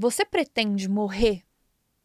você pretende morrer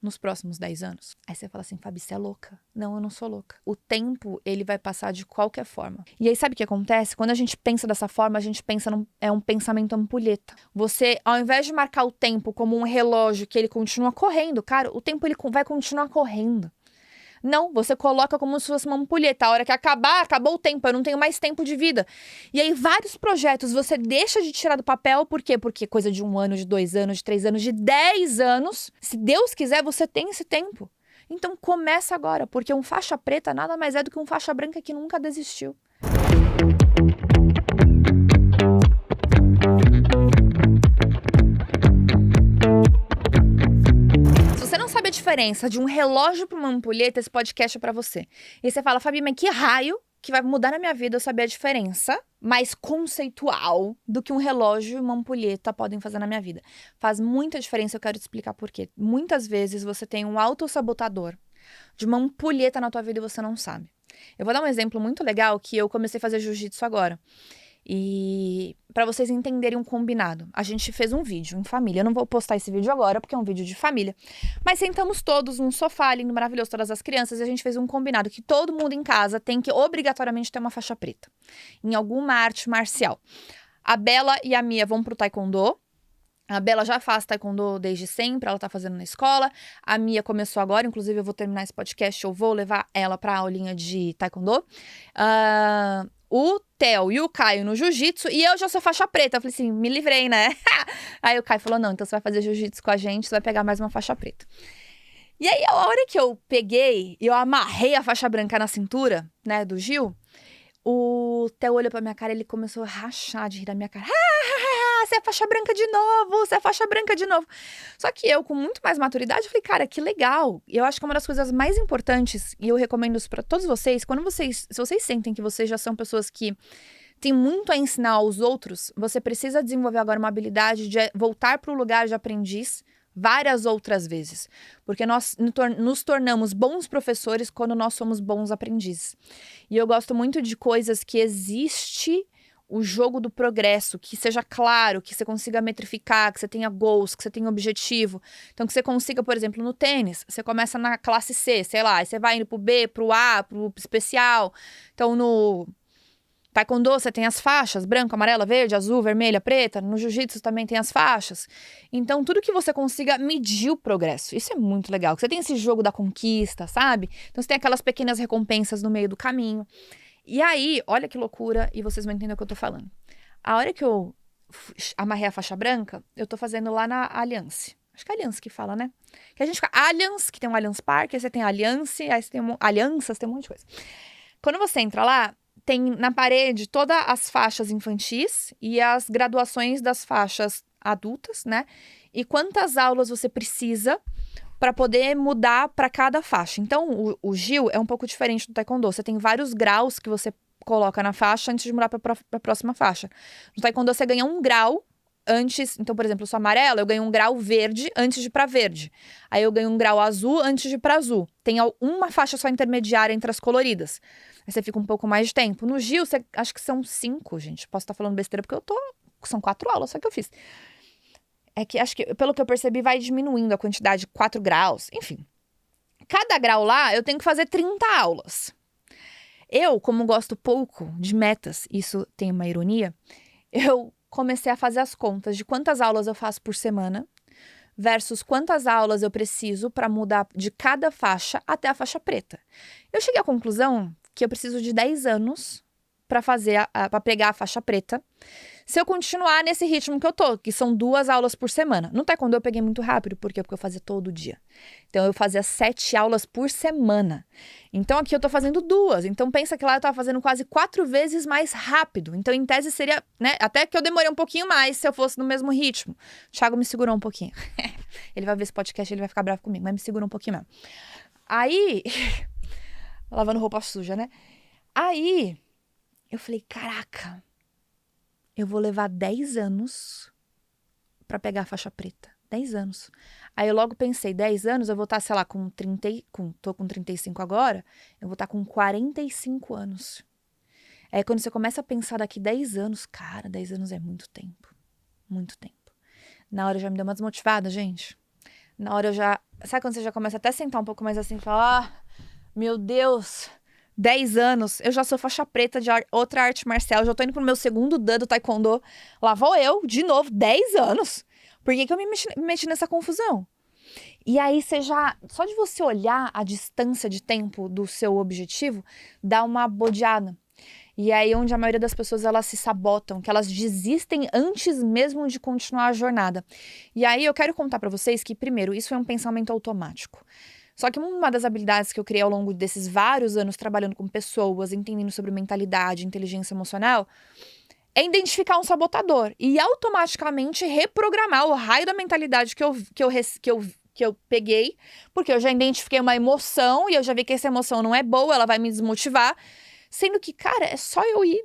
nos próximos 10 anos? Aí você fala assim, Fabi, você é louca? Não, eu não sou louca. O tempo, ele vai passar de qualquer forma. E aí, sabe o que acontece? Quando a gente pensa dessa forma, a gente pensa é um pensamento ampulheta. Você, ao invés de marcar o tempo como um relógio que ele continua correndo, cara, o tempo ele vai continuar correndo. Não, você coloca como se fosse uma ampulheta. A hora que acabar, acabou o tempo, eu não tenho mais tempo de vida. E aí, vários projetos você deixa de tirar do papel, por quê? Porque coisa de 1 ano, de 2 anos, de 3 anos, de 10 anos, se Deus quiser, você tem esse tempo. Então, começa agora, porque um faixa preta nada mais é do que um faixa branca que nunca desistiu. A diferença de um relógio para uma ampulheta, esse podcast é para você. E você fala, Fabi, mas que raio que vai mudar na minha vida eu saber a diferença mais conceitual do que um relógio e uma ampulheta podem fazer na minha vida? Faz muita diferença, eu quero te explicar por quê. Muitas vezes você tem um autossabotador de uma ampulheta na tua vida e você não sabe. Eu vou dar um exemplo muito legal que eu comecei a fazer jiu-jitsu agora. E para vocês entenderem um combinado, a gente fez um vídeo em família. Eu não vou postar esse vídeo agora porque é um vídeo de família, mas sentamos todos num sofá lindo, maravilhoso, todas as crianças, e a gente fez um combinado que todo mundo em casa tem que obrigatoriamente ter uma faixa preta em alguma arte marcial. A Bela e a Mia vão pro taekwondo. A Bela já faz taekwondo desde sempre, ela tá fazendo na escola. A Mia começou agora, inclusive eu vou terminar esse podcast, eu vou levar ela pra aulinha de taekwondo. O Theo e o Caio no jiu-jitsu, e eu já sou faixa preta. Eu falei assim, me livrei, né? Aí o Caio falou, não, então você vai fazer jiu-jitsu com a gente, você vai pegar mais uma faixa preta. E aí, a hora que eu peguei, eu amarrei a faixa branca na cintura, né, do Gil, o Theo olhou pra minha cara e ele começou a rachar de rir da minha cara. Você é faixa branca de novo, você é faixa branca de novo. Só que eu, com muito mais maturidade, eu falei, cara, que legal. E eu acho que é uma das coisas mais importantes, e eu recomendo isso pra todos vocês, se vocês sentem que vocês já são pessoas que têm muito a ensinar aos outros, você precisa desenvolver agora uma habilidade de voltar pro lugar de aprendiz várias outras vezes. Porque nós nos tornamos bons professores quando nós somos bons aprendizes. E eu gosto muito de coisas que existe o jogo do progresso, que seja claro, que você consiga metrificar, que você tenha goals, que você tenha objetivo. Então, que você consiga, por exemplo, no tênis, você começa na classe C, sei lá, aí você vai indo pro B, pro A, pro especial. Então, no taekwondo você tem as faixas, branco, amarela, verde, azul, vermelha, preta. No jiu-jitsu também tem as faixas. Então, tudo que você consiga medir o progresso. Isso é muito legal. Que você tem esse jogo da conquista, sabe? Então, você tem aquelas pequenas recompensas no meio do caminho. E aí, olha que loucura, e vocês vão entender o que eu tô falando. A hora que eu amarrei a faixa branca, eu tô fazendo lá na Alliance. Acho que é Alliance que fala, né? Que a gente fica Alliance, que tem um Alliance Parque, aí você tem Alliance, aí você tem Alianças, tem um monte de coisa. Quando você entra lá, tem na parede todas as faixas infantis e as graduações das faixas adultas, né? E quantas aulas você precisa para poder mudar para cada faixa. Então, o Gil é um pouco diferente do taekwondo. Você tem vários graus que você coloca na faixa antes de mudar para a próxima faixa. No taekwondo, você ganha 1 grau antes. Então, por exemplo, eu sou amarela, eu ganho 1 grau verde antes de ir para verde. Aí eu ganho 1 grau azul antes de ir para azul. Tem uma faixa só intermediária entre as coloridas. Aí você fica um pouco mais de tempo. No Gil, acho que são 5, gente. Posso estar falando besteira porque são 4 aulas só que eu fiz. É que acho que, pelo que eu percebi, vai diminuindo a quantidade de 4 graus. Enfim. Cada grau lá, eu tenho que fazer 30 aulas. Eu, como gosto pouco de metas, isso tem uma ironia, eu comecei a fazer as contas de quantas aulas eu faço por semana versus quantas aulas eu preciso para mudar de cada faixa até a faixa preta. Eu cheguei à conclusão que eu preciso de 10 anos para para pegar a faixa preta, se eu continuar nesse ritmo que eu tô, que são 2 aulas por semana. No taekwondo eu peguei muito rápido, por quê? Porque eu fazia todo dia. Então eu fazia 7 aulas por semana. Então aqui eu tô fazendo 2. Então pensa que lá eu tava fazendo quase 4 vezes mais rápido. Então em tese seria, né, até que eu demorei um pouquinho mais se eu fosse no mesmo ritmo. O Thiago me segurou um pouquinho. Ele vai ver esse podcast, ele vai ficar bravo comigo, mas me segurou um pouquinho mesmo. Aí, lavando roupa suja, né? Aí, eu falei, caraca, eu vou levar 10 anos pra pegar a faixa preta. 10 anos. Aí eu logo pensei, 10 anos eu vou estar, sei lá, tô com 35 agora, eu vou estar com 45 anos. Aí quando você começa a pensar daqui 10 anos, cara, 10 anos é muito tempo. Muito tempo. Na hora já me deu uma desmotivada, gente. Na hora eu já... Sabe quando você já começa até a sentar um pouco mais assim e falar, meu Deus, 10 anos, eu já sou faixa preta de outra arte marcial, já tô indo pro meu segundo dan do taekwondo. Lá vou eu, de novo, 10 anos. Por que eu me meti nessa confusão? E aí você já... Só de você olhar a distância de tempo do seu objetivo, dá uma bodeada. E aí onde a maioria das pessoas elas se sabotam, que elas desistem antes mesmo de continuar a jornada. E aí eu quero contar pra vocês que, primeiro, isso é um pensamento automático. Só que uma das habilidades que eu criei ao longo desses vários anos trabalhando com pessoas, entendendo sobre mentalidade, inteligência emocional, é identificar um sabotador e automaticamente reprogramar o raio da mentalidade que eu peguei, porque eu já identifiquei uma emoção e eu já vi que essa emoção não é boa, ela vai me desmotivar. Sendo que, cara, é só eu ir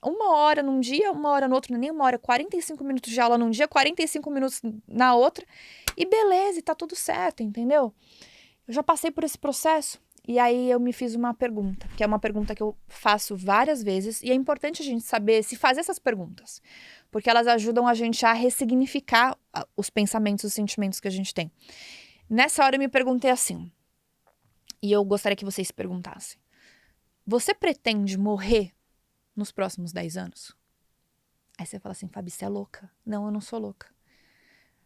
1 hora num dia, 1 hora no outro, não é nem 1 hora, 45 minutos de aula num dia, 45 minutos na outra, e beleza, e tá tudo certo, entendeu? Eu já passei por esse processo, e aí eu me fiz uma pergunta, que é uma pergunta que eu faço várias vezes, e é importante a gente saber se fazer essas perguntas, porque elas ajudam a gente a ressignificar os pensamentos, os sentimentos que a gente tem. Nessa hora eu me perguntei assim, e eu gostaria que vocês se perguntassem. Você pretende morrer nos próximos 10 anos? Aí você fala assim, Fabi, você é louca. Não, eu não sou louca.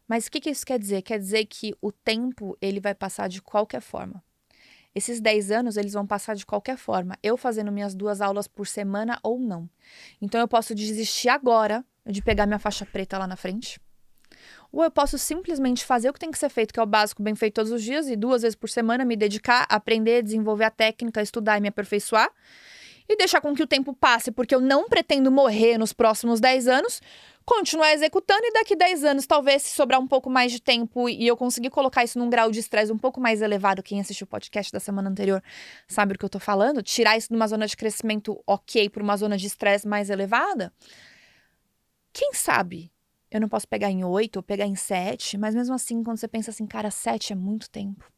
Mas o que isso quer dizer? Quer dizer que o tempo, ele vai passar de qualquer forma. Esses 10 anos, eles vão passar de qualquer forma. Eu fazendo minhas 2 aulas por semana ou não. Então, eu posso desistir agora de pegar minha faixa preta lá na frente. Ou eu posso simplesmente fazer o que tem que ser feito, que é o básico, bem feito todos os dias, e 2 vezes por semana me dedicar, aprender, desenvolver a técnica, estudar e me aperfeiçoar, e deixar com que o tempo passe, porque eu não pretendo morrer nos próximos 10 anos, continuar executando, e daqui 10 anos, talvez, se sobrar um pouco mais de tempo e eu conseguir colocar isso num grau de estresse um pouco mais elevado, quem assistiu o podcast da semana anterior sabe do que eu tô falando, tirar isso de uma zona de crescimento ok para uma zona de estresse mais elevada, quem sabe? Eu não posso pegar em 8 ou pegar em 7, mas mesmo assim, quando você pensa assim, cara, 7 é muito tempo.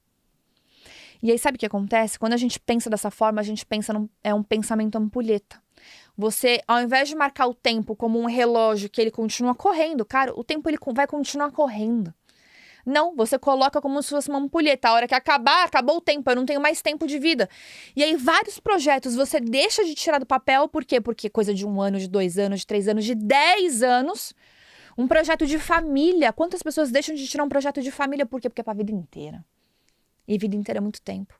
E aí, sabe o que acontece? Quando a gente pensa dessa forma, a gente pensa é um pensamento ampulheta. Você, ao invés de marcar o tempo como um relógio que ele continua correndo, cara, o tempo ele vai continuar correndo. Não, você coloca como se fosse uma ampulheta. A hora que acabar, acabou o tempo, eu não tenho mais tempo de vida. E aí, vários projetos você deixa de tirar do papel, por quê? Porque coisa de 1 ano, de 2 anos, de 3 anos, de 10 anos... Um projeto de família. Quantas pessoas deixam de tirar um projeto de família? Por quê? Porque é pra vida inteira. E vida inteira é muito tempo.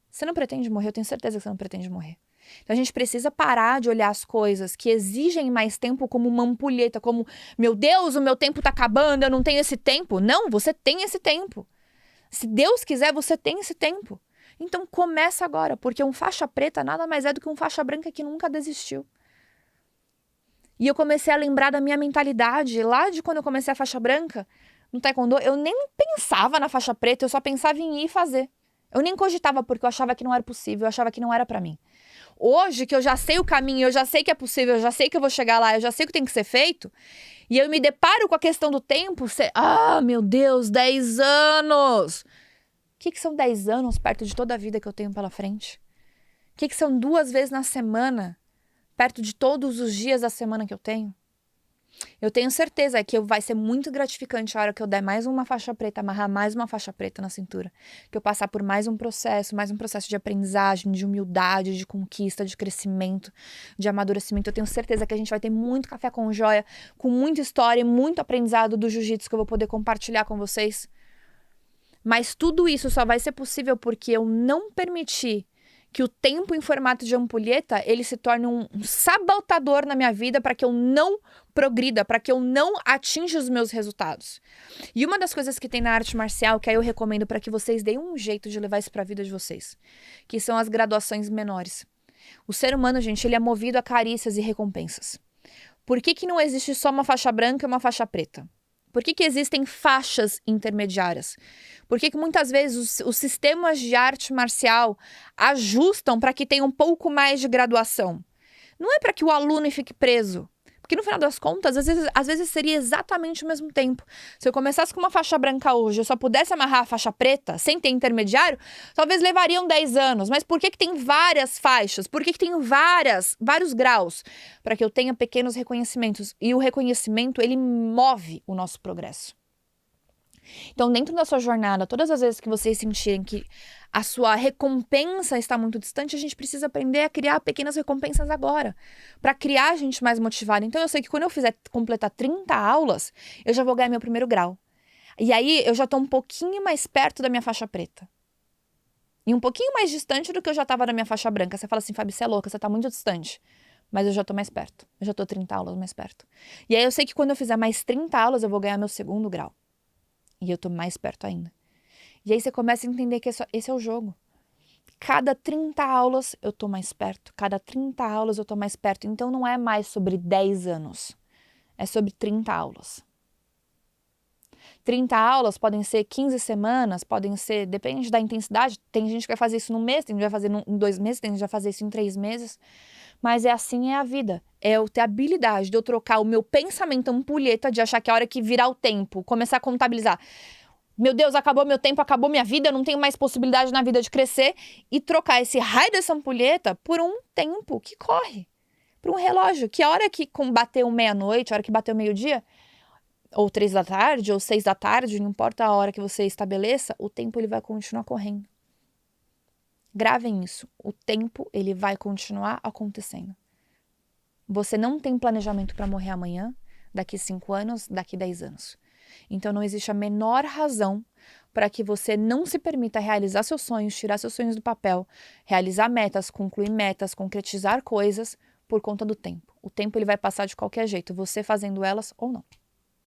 Você não pretende morrer? Eu tenho certeza que você não pretende morrer. Então a gente precisa parar de olhar as coisas que exigem mais tempo como uma ampulheta, como, meu Deus, o meu tempo tá acabando, eu não tenho esse tempo. Não, você tem esse tempo. Se Deus quiser, você tem esse tempo. Então começa agora, porque um faixa preta nada mais é do que um faixa branca que nunca desistiu. E eu comecei a lembrar da minha mentalidade lá de quando eu comecei a faixa branca no taekwondo. Eu nem pensava na faixa preta, eu só pensava em ir fazer. Eu nem cogitava porque eu achava que não era possível, eu achava que não era pra mim. Hoje que eu já sei o caminho, eu já sei que é possível, eu já sei que eu vou chegar lá, eu já sei o que tem que ser feito, e eu me deparo com a questão do tempo, meu Deus, 10 anos! O que são 10 anos perto de toda a vida que eu tenho pela frente? O que são 2 vezes na semana? Perto de todos os dias da semana que eu tenho. Eu tenho certeza que vai ser muito gratificante a hora que eu der mais uma faixa preta, amarrar mais uma faixa preta na cintura. Que eu passar por mais um processo de aprendizagem, de humildade, de conquista, de crescimento, de amadurecimento. Eu tenho certeza que a gente vai ter muito café com joia, com muita história e muito aprendizado do jiu-jitsu que eu vou poder compartilhar com vocês. Mas tudo isso só vai ser possível porque eu não permiti que o tempo em formato de ampulheta, ele se torne um sabotador na minha vida para que eu não progrida, para que eu não atinja os meus resultados. E uma das coisas que tem na arte marcial, que aí eu recomendo para que vocês deem um jeito de levar isso para a vida de vocês, que são as graduações menores. O ser humano, gente, ele é movido a carícias e recompensas. Por que não existe só uma faixa branca e uma faixa preta? Por que existem faixas intermediárias? Por que muitas vezes os sistemas de arte marcial ajustam para que tenha um pouco mais de graduação? Não é para que o aluno fique preso. Porque no final das contas, às vezes seria exatamente o mesmo tempo. Se eu começasse com uma faixa branca hoje, eu só pudesse amarrar a faixa preta, sem ter intermediário, talvez levariam 10 anos. Mas por que tem várias faixas? Por que tem vários graus? Para que eu tenha pequenos reconhecimentos. E o reconhecimento, ele move o nosso progresso. Então, dentro da sua jornada, todas as vezes que vocês sentirem que a sua recompensa está muito distante, a gente precisa aprender a criar pequenas recompensas agora, para criar a gente mais motivada. Então, eu sei que quando eu completar 30 aulas, eu já vou ganhar meu primeiro grau. E aí, eu já estou um pouquinho mais perto da minha faixa preta. E um pouquinho mais distante do que eu já estava da minha faixa branca. Você fala assim, Fabi, você é louca, você está muito distante. Mas eu já estou mais perto. Eu já estou 30 aulas mais perto. E aí, eu sei que quando eu fizer mais 30 aulas, eu vou ganhar meu segundo grau. E eu tô mais perto ainda. E aí você começa a entender que esse é o jogo. Cada 30 aulas eu tô mais perto. Cada 30 aulas eu tô mais perto. Então não é mais sobre 10 anos. É sobre 30 aulas. 30 aulas podem ser 15 semanas, podem ser, depende da intensidade. Tem gente que vai fazer isso num mês, tem gente que vai fazer em 2 meses, tem gente que vai fazer isso em 3 meses. Mas assim é a vida. É eu ter a habilidade de eu trocar o meu pensamento ampulheta de achar que a hora que virar o tempo, começar a contabilizar. Meu Deus, acabou meu tempo, acabou minha vida, eu não tenho mais possibilidade na vida de crescer. E trocar esse raio dessa ampulheta por um tempo que corre. Por um relógio, que a hora que bateu meia-noite, a hora que bateu meio-dia, ou 3 da tarde, ou 6 da tarde, não importa a hora que você estabeleça, o tempo ele vai continuar correndo. Gravem isso. O tempo ele vai continuar acontecendo. Você não tem planejamento para morrer amanhã, daqui 5 anos, daqui 10 anos. Então não existe a menor razão para que você não se permita realizar seus sonhos, tirar seus sonhos do papel, realizar metas, concluir metas, concretizar coisas por conta do tempo. O tempo ele vai passar de qualquer jeito, você fazendo elas ou não.